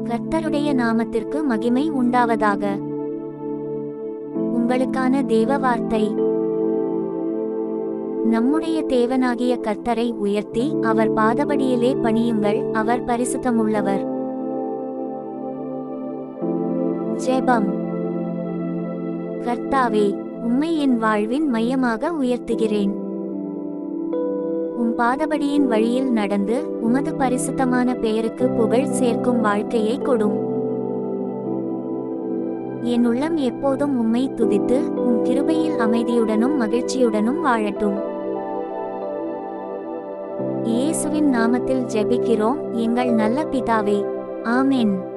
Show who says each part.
Speaker 1: கர்த்தருடைய நாமத்திற்கு மகிமை உண்டாவதாக. உங்களுக்கான தேவ வார்த்தை. நம்முடைய தேவனாகிய கர்த்தரை உயர்த்தி அவர் பாதபடியிலே பணியுங்கள், அவர் பரிசுத்தமுள்ளவர். ஜெபம். கர்த்தாவே, உம்மை என் வாழ்வின் மையமாக உயர்த்துகிறேன். உம் பாதபடியின் வழியில் நடந்து உமது பரிசுத்தமான பெயருக்கு புகழ் சேர்க்கும் வாழ்க்கையை கொடும். என் உள்ளம் எப்போதும் உம்மை துதித்து உம் கிருபையில் அமைதியுடனும் மகிழ்ச்சியுடனும் வாழட்டும். இயேசுவின் நாமத்தில் ஜெபிக்கிறோம் எங்கள் நல்ல பிதாவே. ஆமென்.